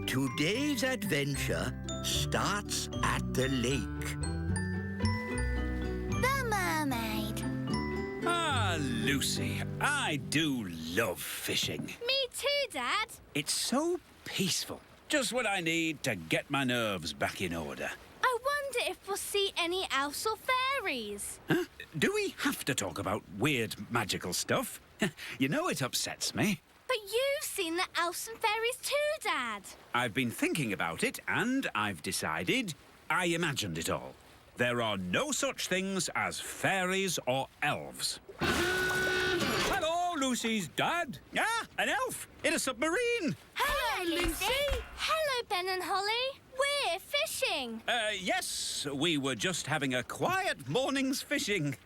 Today's adventure starts at the lake. The mermaid. Ah, Lucy, I do love fishing. Me too, Dad. It's so peaceful. Just what I need to get my nerves back in order. I wonder if we'll see any elves or fairies. Huh? Do we have to talk about weird magical stuff? You know it upsets me. But you've seen the elves and fairies too, Dad. I've been thinking about it and I've decided I imagined it all. There are no such things as fairies or elves. Hello, Lucy's dad. Ah, an elf in a submarine. Hello, Lucy. Hello, Ben and Holly. We're fishing. Yes, we were just having a quiet morning's fishing.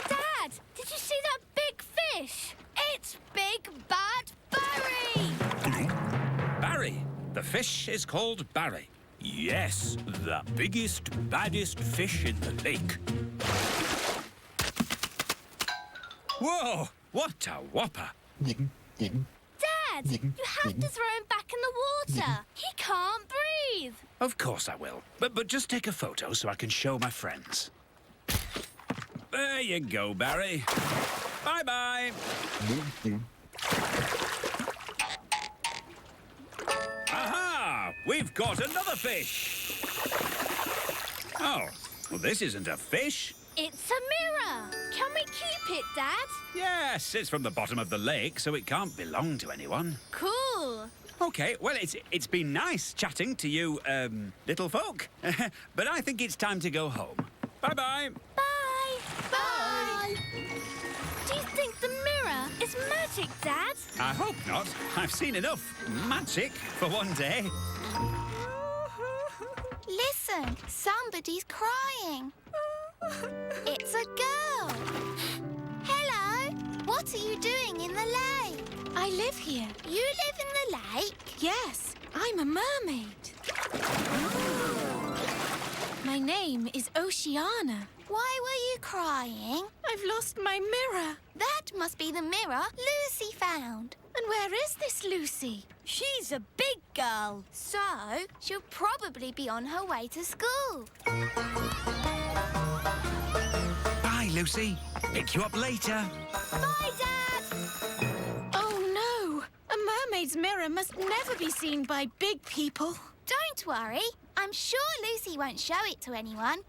Dad, did you see that big fish? It's Big Bad Barry. Barry. The fish is called Barry. Yes, the biggest, baddest fish in the lake. Whoa, what a whopper. Dad, you have to throw him back in the water. He can't breathe. Of course I will. But just take a photo so I can show my friends. There you go, Barry. Bye-bye. Aha! We've got another fish. Oh, well, this isn't a fish. It's a mirror. Can we keep it, Dad? Yes, it's from the bottom of the lake, so it can't belong to anyone. Cool. Okay, well, it's been nice chatting to you, little folk. But I think it's time to go home. Bye-bye. Bye. Bye. Do you think the mirror is magic, Dad? I hope not. I've seen enough magic for one day. Listen, somebody's crying. It's a girl. Hello. What are you doing in the lake? I live here. You live in the lake? Yes, I'm a mermaid. My name is Oceana. Why were you crying? I've lost my mirror. That must be the mirror Lucy found. And where is this Lucy? She's a big girl. So, she'll probably be on her way to school. Bye, Lucy. Pick you up later. Bye, Dad. Oh, no. A mermaid's mirror must never be seen by big people. Don't worry. I'm sure Lucy won't show it to anyone.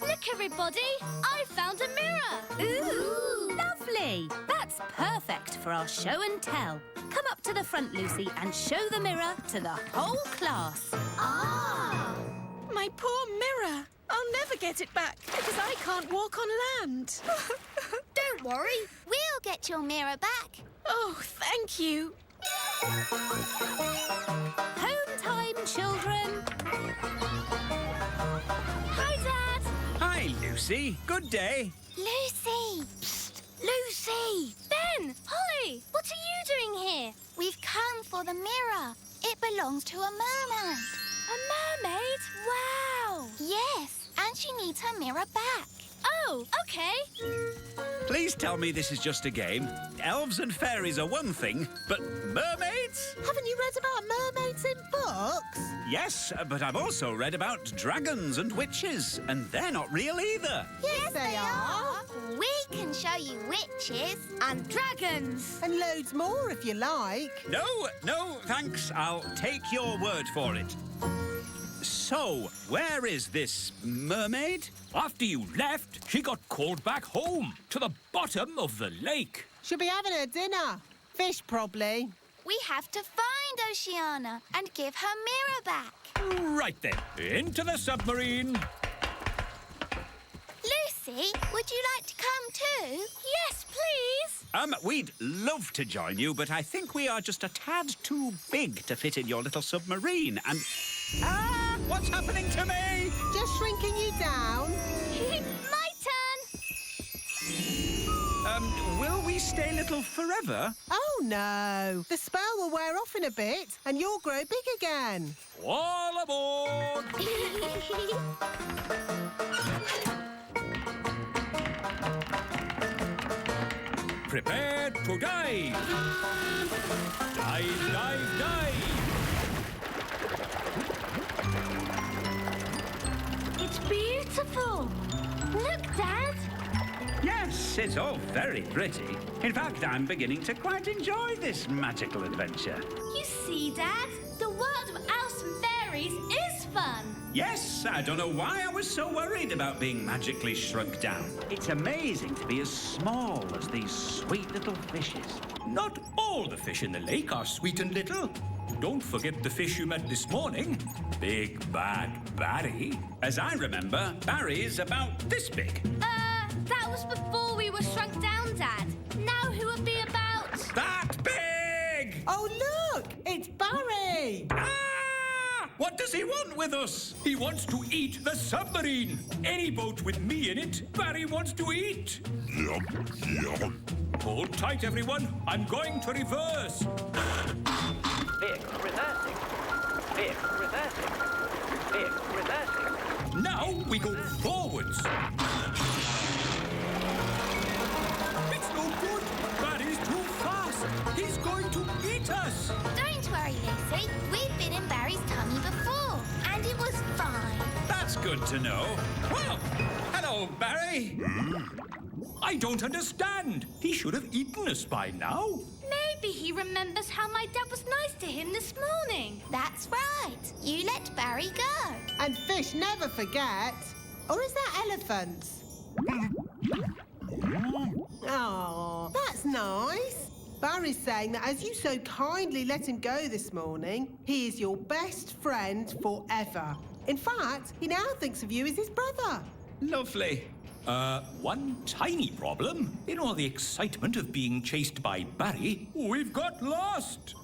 Look, everybody. I found a mirror. Ooh, lovely. That's perfect for our show and tell. Come up to the front, Lucy, and show the mirror to the whole class. Ah! My poor mirror. I'll never get it back because I can't walk on land. Don't worry. We'll get your mirror back. Oh, thank you. Home time, children. Hi, Dad. Hi, Lucy. Good day. Lucy! Psst, Lucy. Ben, Holly, what are you doing here? We've come for the mirror. It belongs to a mermaid. A mermaid? Wow. Yes, and she needs her mirror back. Oh, okay. Please tell me this is just a game. Elves and fairies are one thing, but mermaids? Haven't you read about mermaids in books? Yes, but I've also read about dragons and witches, and they're not real either. Yes, they are. We can show you witches. And dragons. And loads more if you like. No, thanks. I'll take your word for it. So, where is this mermaid? After you left, she got called back home to the bottom of the lake. She'll be having her dinner. Fish, probably. We have to find Oceana and give her mirror back. Right then, into the submarine. Lucy, would you like to come too? Yes, please. We'd love to join you, but I think we are just a tad too big to fit in your little submarine, and... Ah! What's happening to me? Just shrinking you down. My turn. Will we stay little forever? Oh, no. The spell will wear off in a bit and you'll grow big again. All aboard! Prepared to dive. Dive, dive, dive! It's beautiful. Look, Dad. Yes, it's all very pretty. In fact, I'm beginning to quite enjoy this magical adventure. You see, Dad, the world of elves and fairies is fun. Yes, I don't know why I was so worried about being magically shrunk down. It's amazing to be as small as these sweet little fishes. Not all the fish in the lake are sweet and little. Don't forget the fish you met this morning. Big Bad Barry. As I remember, Barry's about this big. That was before we were shrunk down, Dad. Now who would be about... That big! Oh, look! It's Barry! Ah! What does he want with us? He wants to eat the submarine. Any boat with me in it, Barry wants to eat. Hold tight, everyone. I'm going to reverse. Vehicle reversing. Vehicle reversing. Vehicle reversing. Now we go forwards. It's no good. Barry's too fast. He's going to eat us. Don't worry, Lucy. We've been in Barry's tummy before, and it was fine. That's good to know. Well, hello, Barry. I don't understand. He should have eaten us by now. Maybe he remembers how my dad was nice to him this morning. That's right. You let Barry go. And fish never forget. Or is that elephants? Oh, that's nice. Barry's saying that as you so kindly let him go this morning, he is your best friend forever. In fact, he now thinks of you as his brother. Lovely. One tiny problem. In all the excitement of being chased by Barry, we've got lost.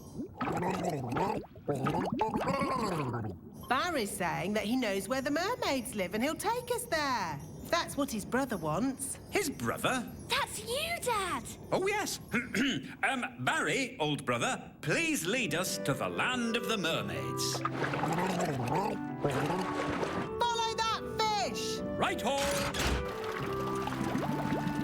Barry's saying that he knows where the mermaids live and he'll take us there. If that's what his brother wants. His brother? That's you, Dad. Oh, yes. Barry, old brother, please lead us to the land of the mermaids. Follow that fish! Right-ho!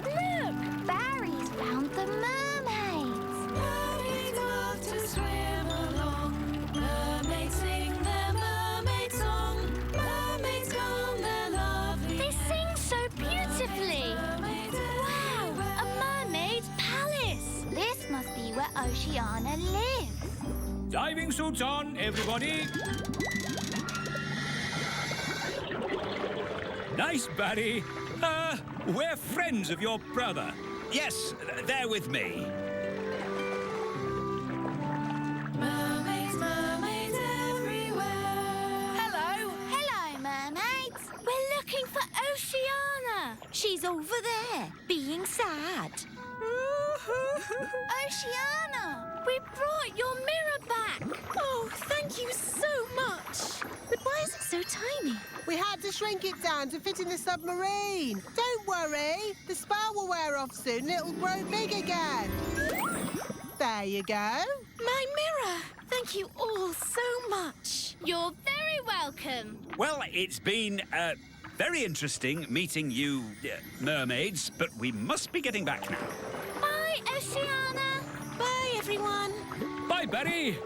Look, Barry's found the mermaids. Mermaids love to swim along. Mermaids sing their mermaid song. Mermaids come, they're lovely. They sing so beautifully. Wow, a mermaid's palace. This must be where Oceana lives. Diving suits on, everybody. Nice, Barry. We're friends of your brother. Yes, they're with me. Mermaids, mermaids everywhere. Hello. Hello, mermaids. We're looking for Oceana. She's over there, being sad. Oceana. We brought your mirror back. Oh, thank you so much. But why is it so tiny? We had to shrink it down to fit in the submarine. Don't worry. The spell will wear off soon and it'll grow big again. There you go. My mirror. Thank you all so much. You're very welcome. Well, it's been very interesting meeting you mermaids, but we must be getting back now. Bye, Oceana. Bye, everyone. Bye, Barry.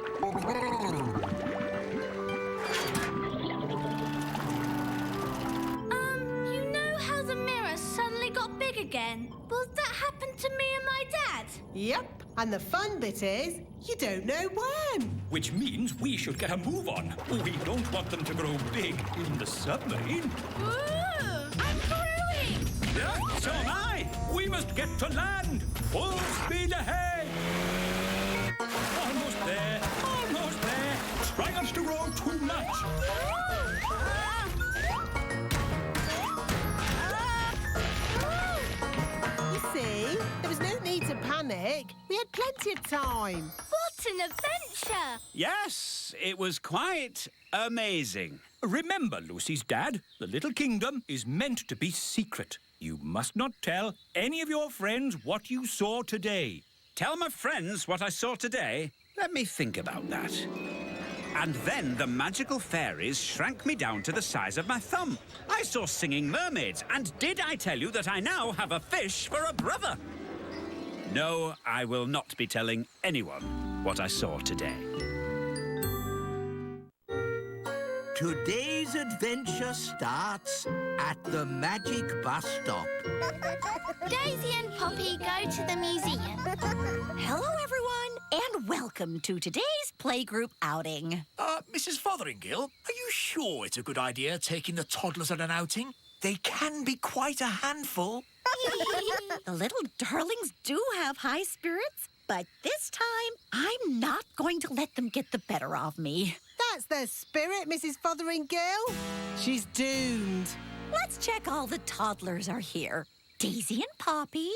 You know how the mirror suddenly got big again? Will that happen to me and my dad? Yep. And the fun bit is, you don't know when. Which means we should get a move on. We don't want them to grow big in the submarine. Ooh, I'm growing. Yeah, so am I. We must get to land. Full speed ahead. Almost there. Almost there. Try not to grow too much. You see, there was no need to panic. We had plenty of time. What an adventure. Yes, it was quite amazing. Remember, Lucy's dad, the little kingdom is meant to be secret. You must not tell any of your friends what you saw today. Tell my friends what I saw today? Let me think about that. And then the magical fairies shrank me down to the size of my thumb. I saw singing mermaids, and did I tell you that I now have a fish for a brother? No, I will not be telling anyone. what I saw today. Today's adventure starts at the magic bus stop. Daisy and Poppy go to the museum. Hello, everyone, and welcome to today's playgroup outing. Mrs. Fotheringill, are you sure it's a good idea taking the toddlers on an outing? They can be quite a handful. The little darlings do have high spirits, but this time I'm not going to let them get the better of me. That's their spirit, Mrs. Fotheringill. She's doomed. Let's check all the toddlers are here. Daisy and Poppy.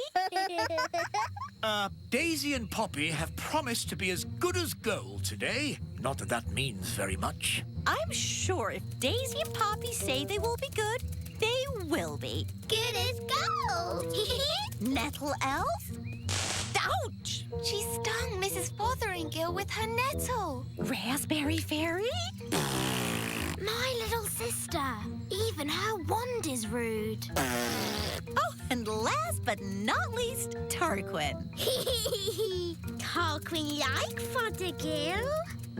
Daisy and Poppy have promised to be as good as gold today. Not that that means very much. I'm sure if Daisy and Poppy say they will be good, they will be. Good as gold. Nettle elf? Ouch! She stung Mrs. Fotheringill with her nettle. Raspberry fairy? My little sister. Even her wand is rude. Oh, and last but not least, Tarquin. Tarquin like Fothergill?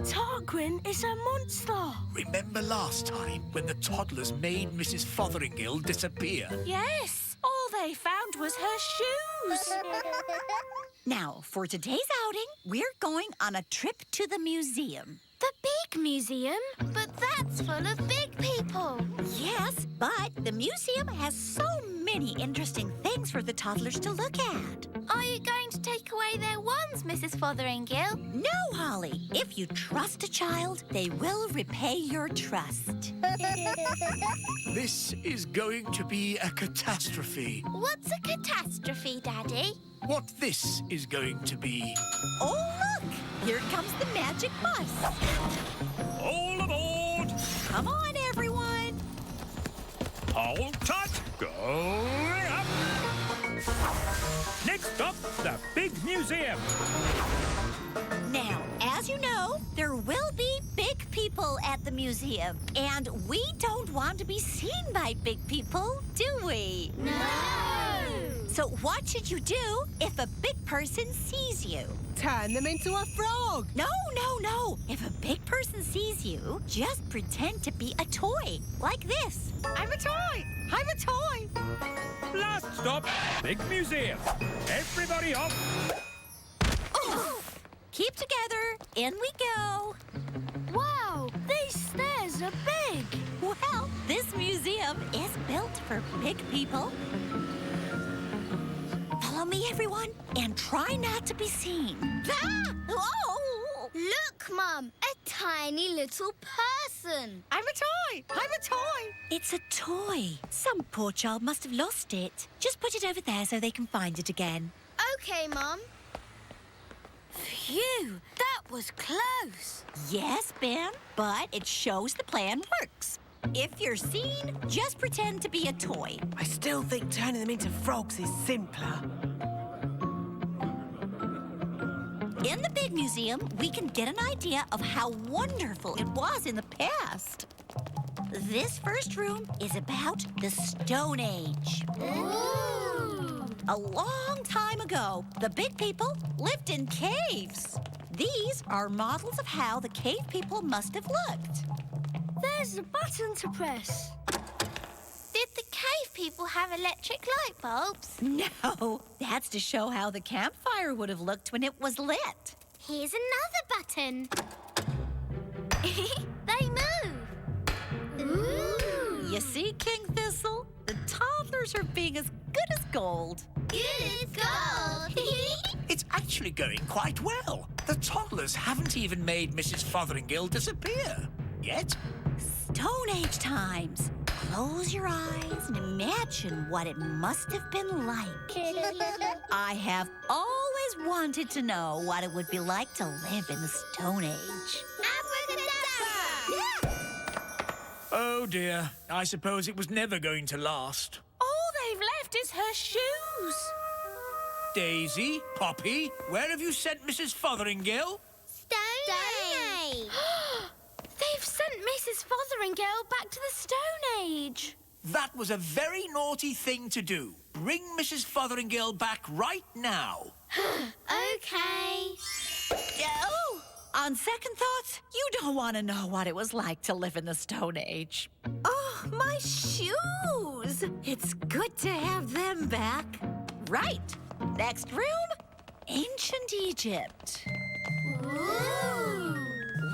Tarquin is a monster. Remember last time when the toddlers made Mrs. Fotheringill disappear? Yes, all they found was her shoes. Now, for today's outing, we're going on a trip to the museum. The big museum? But that's full of big people. Yes, but the museum has so many interesting things for the toddlers to look at. Are you going to take away their wands, Mrs. Fotheringill? No, Holly. If you trust a child, they will repay your trust. This is going to be a catastrophe. What's a catastrophe, Daddy? What this is going to be. Oh, look! Here comes the magic bus. All aboard! Come on, everyone. Hold tight! Going up! Next stop, the big museum. Now, as you know, there will be big people at the museum. And we don't want to be seen by big people, do we? No! So what should you do if a big person sees you? Turn them into a frog. No. If a big person sees you, just pretend to be a toy, like this. I'm a toy. I'm a toy. Last stop, big museum. Everybody off. Oh. Keep together. In we go. Wow, these stairs are big. Well, this museum is built for big people. Follow me, everyone, and try not to be seen. Ah! Oh! Look, Mum, a tiny little person. I'm a toy! I'm a toy! It's a toy. Some poor child must have lost it. Just put it over there so they can find it again. Okay, Mum. Phew, that was close. Yes, Ben, but it shows the plan works. If you're seen, just pretend to be a toy. I still think turning them into frogs is simpler. In the big museum, we can get an idea of how wonderful it was in the past. This first room is about the Stone Age. Ooh! A long time ago, the big people lived in caves. These are models of how the cave people must have looked. There's a button to press. Did the cave people have electric light bulbs? No, that's to show how the campfire would have looked when it was lit. Here's another button. They move. Ooh! You see, King Thistle? The toddlers are being as good as gold. Good as gold. It's actually going quite well. The toddlers haven't even made Mrs. Fotheringill disappear. Yet. Stone Age times. Close your eyes and imagine what it must have been like. I have always wanted to know what it would be like to live in the Stone Age. Abracadabra! Oh dear, I suppose it was never going to last. All they've left is her shoes. Daisy, Poppy, where have you sent Mrs. Fotheringill? Stone Age. They've sent Mrs. Fotheringill back to the Stone Age. That was a very naughty thing to do. Bring Mrs. Fotheringill back right now. Okay. Oh! On second thoughts, you don't want to know what it was like to live in the Stone Age. Oh, my shoes! It's good to have them back. Right. Next room, Ancient Egypt. Ooh.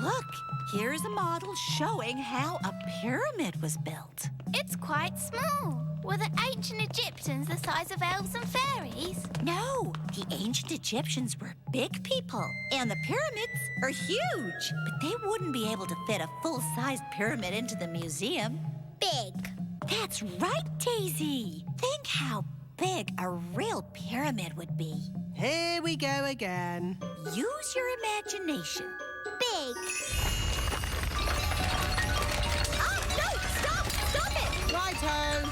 Look, here's a model showing how a pyramid was built. It's quite small. Were the ancient Egyptians the size of elves and fairies? No, the ancient Egyptians were big people, and the pyramids are huge. But they wouldn't be able to fit a full-sized pyramid into the museum. Big. That's right, Daisy. Think how big a real pyramid would be. Here we go again. Use your imagination. Big. Oh, no! Stop! Stop it! Righto.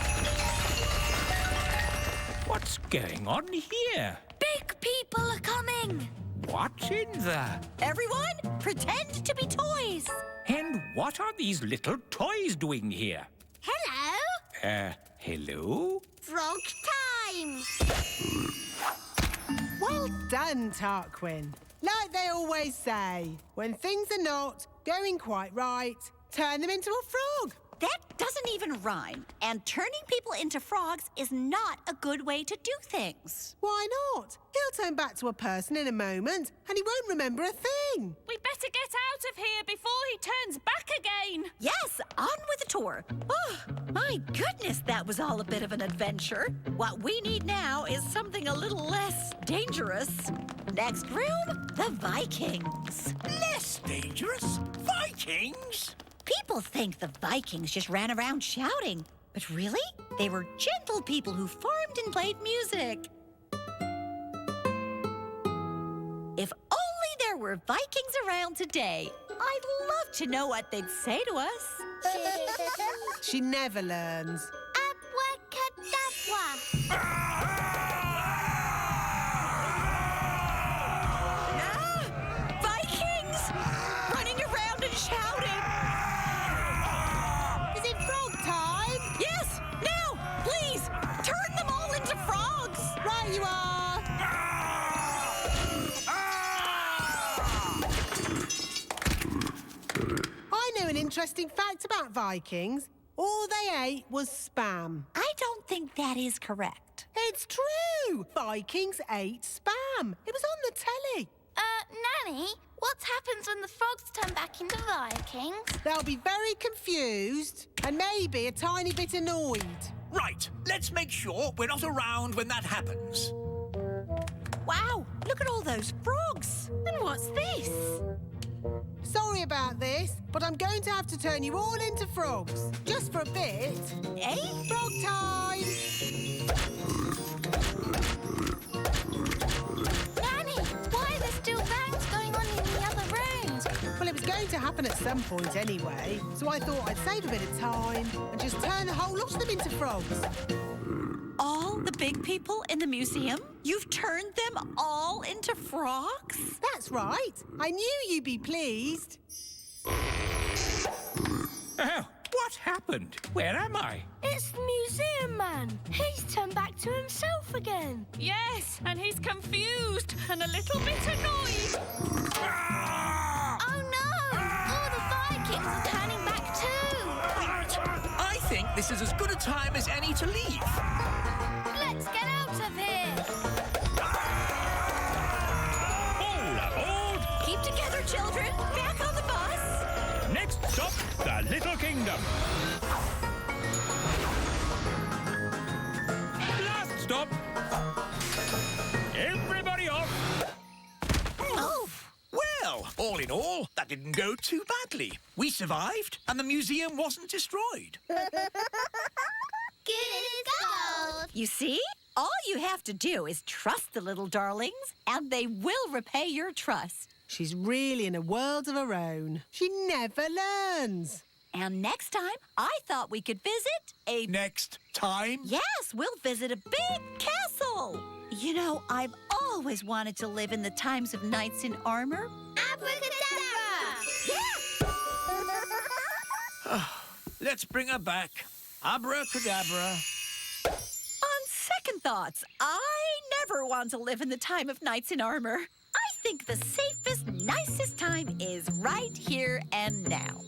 What's going on here? Big people are coming. What's in there? Everyone, pretend to be toys. And what are these little toys doing here? Hello. Hello? Frog time. Well done, Tarquin. Like they always say, when things are not going quite right, turn them into a frog. That doesn't even rhyme. And turning people into frogs is not a good way to do things. Why not? He'll turn back to a person in a moment, and he won't remember a thing. We better get out of here before he turns back again. Yes, on with the tour. Oh, my goodness, that was all a bit of an adventure. What we need now is something a little less dangerous. Next room, the Vikings. Less dangerous? Vikings? People think the Vikings just ran around shouting. But really, they were gentle people who farmed and played music. If only there were Vikings around today. I'd love to know what they'd say to us. She never learns. Abracadabra. Vikings! Running around and shouting. Is it frog time? Yes, now, please, turn them all into frogs. Right you are. I know an interesting fact about Vikings. All they ate was spam. I don't think that is correct. It's true. Vikings ate spam. It was on the telly. Nanny, what happens when the frogs turn back into Vikings? They'll be very confused and maybe a tiny bit annoyed. Right, let's make sure we're not around when that happens. Wow, look at all those frogs. And what's this? Sorry about this, but I'm going to have to turn you all into frogs. Just for a bit. Eh? Frog time! Nanny, why are there still bangs going on in the other rooms? Well, it was going to happen at some point anyway, so I thought I'd save a bit of time and just turn the whole lot of them into frogs. All the big people in the museum? You've turned them all into frogs? That's right. I knew you'd be pleased. Oh, what happened? Where am I? It's the museum man. He's turned back to himself again. Yes, and he's confused and a little bit annoyed. Oh no! All the Vikings are turning back too. Right, I think this is as good a time as any to leave. Let's get out of here. Hold aboard! Keep together, children. Back on the bus. Next stop, the Little Kingdom. Last stop. Everybody off. Oh, Well, all in all, that didn't go too badly. We survived, and the museum wasn't destroyed. Good as gold. you see? All you have to do is trust the little darlings, and they will repay your trust. She's really in a world of her own. She never learns. And next time, I thought we could visit a... Next time? Yes, we'll visit a big castle. You know, I've always wanted to live in the times of knights in armor. Abracadabra! Let's bring her back. Abracadabra. On second thoughts, I never want to live in the time of knights in armor. I think the safest, nicest time is right here and now.